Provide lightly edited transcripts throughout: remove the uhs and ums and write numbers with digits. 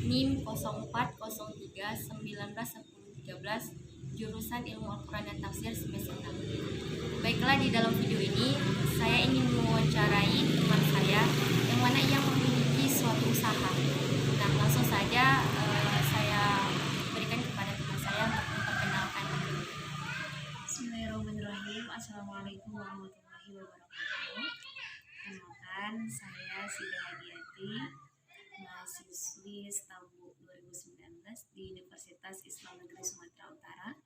NIM 0403191013 jurusan Ilmu Al-Quran dan Tafsir semester 6. Baiklah, di dalam video ini saya ingin mewawancarai teman saya yang mana ia memiliki suatu usaha. Nah, langsung saja saya berikan kepada teman saya untuk memperkenalkan diri. Bismillahirrahmanirrahim. Assalamualaikum warahmatullahi wabarakatuh. Kenalkan, saya Sida Hadiati, mahasiswi Stambu 2019 di Universitas Islam Negeri Sumatera Utara,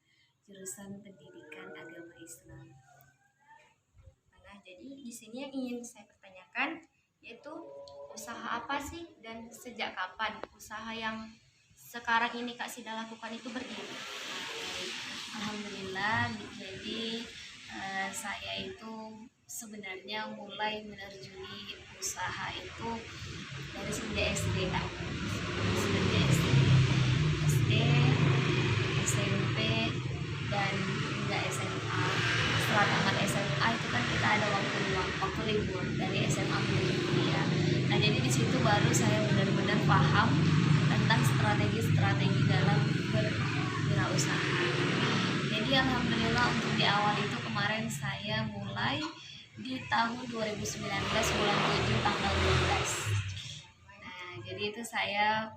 jurusan Pendidikan Agama Islam. Nah, jadi di sini yang ingin saya pertanyakan yaitu usaha apa sih dan sejak kapan usaha yang sekarang ini Kak Sida lakukan itu berdiri? Alhamdulillah, jadi saya itu sebenarnya mulai menerjuni usaha itu dari sejak SD, Kak. Sejak SD, SMP, dan hingga SMA. Setelah tamat SMA itu kan kita ada waktu luang, waktu libur dari SMA menuju kuliah. Nah, jadi di situ baru saya benar-benar paham tentang strategi-strategi dalam berwirausaha. Jadi alhamdulillah untuk di awal itu kemarin saya mulai di tahun 2019 bulan 7 tanggal 12. Nah, jadi itu saya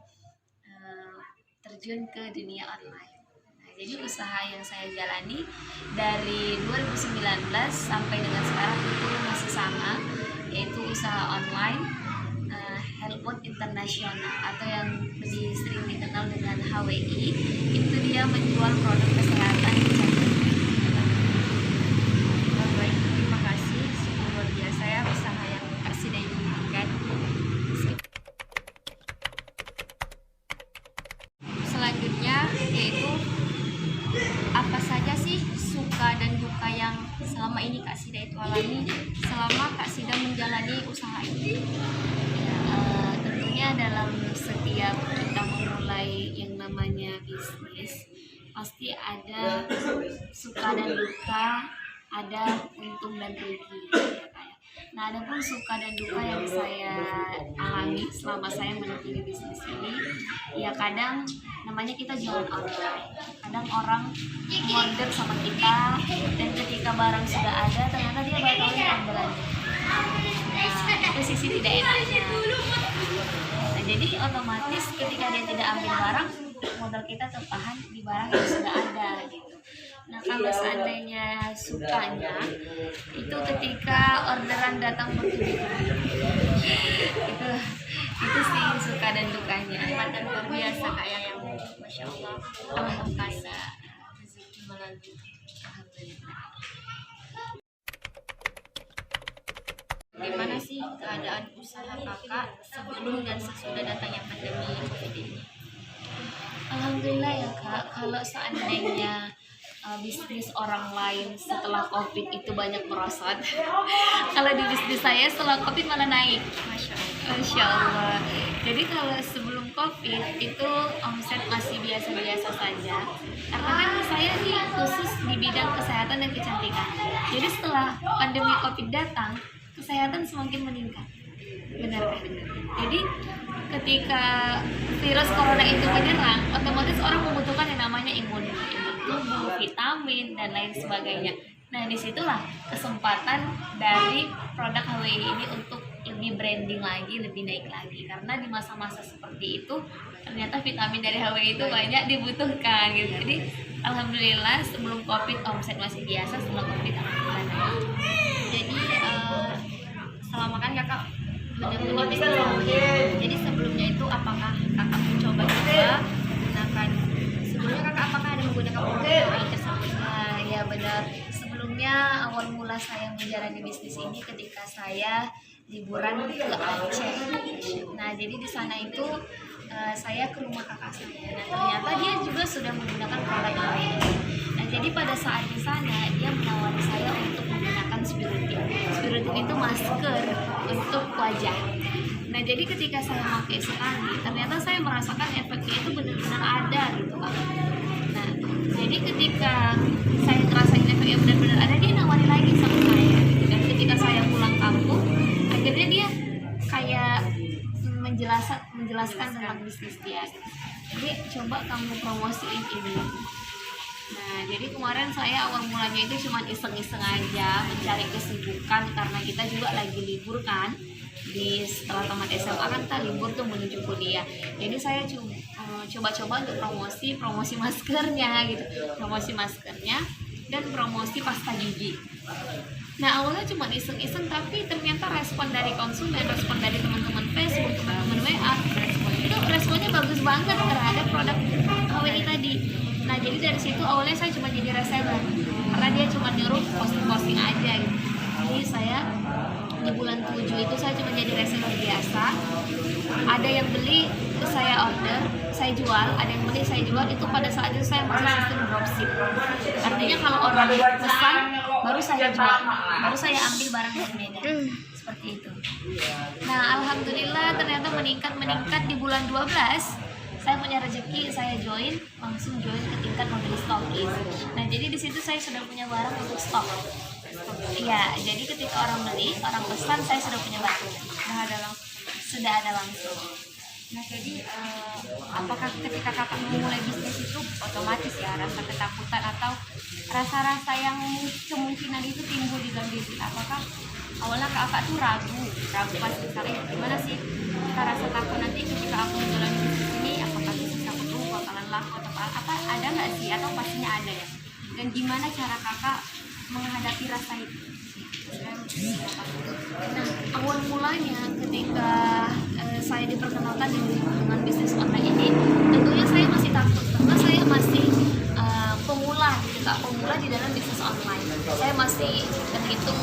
terjun ke dunia online. Nah, jadi usaha yang saya jalani dari 2019 sampai dengan sekarang itu masih sama, yaitu usaha online Healthwood International atau yang lebih sering dikenal dengan HWI. Itu dia menjual produk kesehatan di Baik, terima kasih. Sungguh luar biasa ya usaha yang Kak Sida dirikan. Selanjutnya yaitu apa saja sih suka dan duka yang selama ini Kak Sida itu alami selama Kak Sida menjalani usaha ini? Tentunya dalam setiap kita memulai yang namanya bisnis pasti ada suka dan duka, ada untung dan rugi, ya kayak. Nah, adapun suka dan duka yang saya alami selama saya menekuni bisnis ini, ya kadang namanya kita jualan online. Kadang orang order sama kita dan ketika barang sudah ada ternyata dia batalin orderannya. Nah, itu sisi tidak enaknya. Nah, jadi otomatis ketika dia tidak ambil barang, modal kita tertahan di barang yang sudah ada gitu. Nah, kalau seandainya sukanya itu ketika orderan datang bertubi-tubi, itu sih suka dan dukanya. Dan luar biasa kayak yang Masya Allah, alhamdulillah rezeki melalui. Alhamdulillah. Gimana sih keadaan usaha kakak sebelum dan sesudah datangnya pandemi COVID ini? Alhamdulillah ya Kak, kalau seandainya bisnis orang lain setelah COVID itu banyak merosot, kalau di bisnis saya setelah COVID malah naik. Masya Allah. Jadi kalau sebelum COVID itu omset masih biasa-biasa saja, karena kan saya sih khusus di bidang kesehatan dan kecantikan. Jadi setelah pandemi COVID datang, kesehatan semakin meningkat. Benar. Jadi ketika virus corona itu menyerang, otomatis orang membutuhkan yang namanya imun tubuh, vitamin dan lain sebagainya. Nah, disitulah kesempatan dari produk HWI ini untuk lebih branding lagi, lebih naik lagi. Karena di masa-masa seperti itu ternyata vitamin dari HWI itu banyak dibutuhkan gitu. Jadi alhamdulillah sebelum COVID omset masih biasa, setelah COVID alhamdulillah naik. Jadi selama kan kakak benar-benar bisnis jadi sebelumnya itu apakah kakak mencoba juga menggunakan sebelumnya kakak apakah ada menggunakan produk HWI tersebut? Nah, ya benar. Sebelumnya awal mula saya menjalani bisnis ini ketika saya liburan ke Aceh. Nah, jadi di sana itu saya ke rumah kakak saya. Nah, ternyata dia juga sudah menggunakan produk HWI. Nah, jadi pada saat di sana dia menawari saya untuk menggunakan Spirutin. Spirutin itu masker untuk wajah. Nah, jadi ketika saya pakai sekali, ternyata saya merasakan efeknya itu benar-benar ada gitu kan. Nah, jadi ketika saya ngerasain efeknya benar-benar ada, dia nawari lagi sama saya. Dan ketika saya pulang kampung, akhirnya dia kayak menjelaskan menjelaskan tentang bisnis dia. Jadi coba kamu promosiin ini. Nah, jadi kemarin saya awal mulanya itu cuma iseng-iseng aja mencari kesibukan karena kita juga lagi libur kan. Di setelah tamat SMA kan kita libur tuh menuju kuliah. Jadi saya coba-coba untuk promosi maskernya gitu. Promosi maskernya dan promosi pasta gigi. Nah, awalnya cuma iseng-iseng tapi ternyata respon dari konsumen, respon dari teman-teman Facebook, teman-teman WA, itu responnya bagus banget terhadap produk HWI tadi. Nah, jadi dari situ awalnya saya cuma jadi reseller karena dia cuma nyuruh posting-posting aja gitu. Jadi saya di bulan 7 itu saya cuma jadi reseller biasa. Ada yang beli, saya order, saya jual. Ada yang beli, saya jual. Itu pada saat itu saya masih sistem dropship. Artinya kalau orang pesan, baru saya jual, baru saya ambil barang dari Medan. Seperti itu. Nah, alhamdulillah ternyata meningkat di bulan 12. Saya punya rezeki, saya langsung join ke tingkat membeli stokis. Nah, jadi di situ saya sudah punya barang untuk stok. Iya, jadi ketika orang beli, orang pesan, saya sudah punya barang. Sudah ada langsung. Nah, jadi apakah ketika kakak memulai bisnis itu otomatis ya rasa ketakutan atau rasa-rasa yang kemungkinan itu timbul di dalam diri? Apakah awalnya kakak tuh ragu pas misalnya gimana sih kita rasa takut nanti ketika aku menjalani bisnis ini, apakah bisnis aku tuh bakalan laku atau apa, ada nggak sih, atau pastinya ada ya? Dan gimana cara kakak menghadapi rasa itu? Nah, awal mulanya ketika saya diperkenalkan dengan bisnis online ini, tentunya saya masih takut karena saya masih pemula di dalam bisnis online. Saya masih terhitung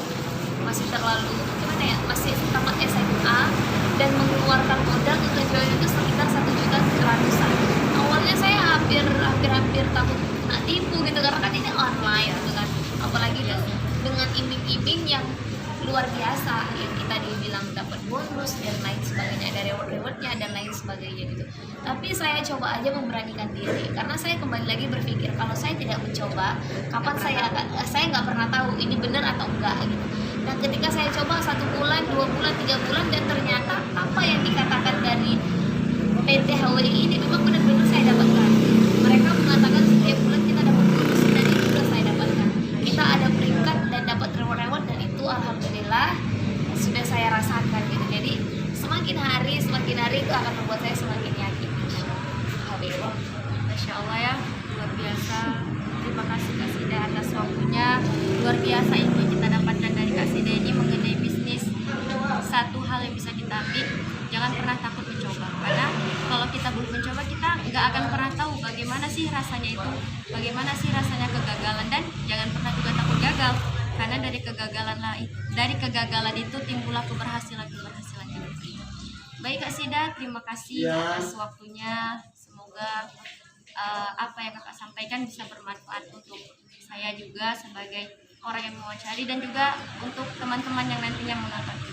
masih terlalu gimana ya, masih tamat SMA dan mengeluarkan modal untuk join itu sekitar 1.700.000. Awalnya saya hampir takut kena tipu gitu karena kan ini online gitu kan, apalagi dengan iming-iming yang luar biasa yang kita dibilang dapat bonus dan lain sebagainya, ada rewardnya dan lain sebagainya gitu. Tapi saya coba aja memberanikan diri karena saya kembali lagi berpikir kalau saya tidak mencoba, kapan saya nggak pernah tahu ini benar atau enggak gitu. Dan ketika saya coba 1 bulan, 2 bulan, 3 bulan dan ternyata apa yang dikatakan dari PT HWI ini memang benar-benar saya dapatkan. Mereka mengatakan setiap bulan kita dapat bonus dan itu sudah saya dapatkan. Kita ada peringkat dan dapat reward dan itu alhamdulillah sudah saya rasakan gitu. Jadi semakin hari itu akan membuat saya semakin yakin. Alhamdulillah. Masya Allah ya, luar biasa. Terima kasih Kak Sida atas waktunya. Luar biasa ini kita dapatkan dari Kak Sida ini mengenai bisnis. Satu hal yang bisa kita ambil, jangan pernah takut mencoba. Karena kalau kita belum mencoba, kita nggak akan pernah tahu bagaimana sih rasanya itu, bagaimana sih rasanya kegagalan, dan jangan pernah juga takut gagal. Karena dari kegagalan itu timbullah keberhasilan hidup. Baik Kak Sida, terima kasih atas waktunya. Semoga apa yang kakak sampaikan bisa bermanfaat untuk saya juga sebagai orang yang mewawancari dan juga untuk teman-teman yang nantinya menonton.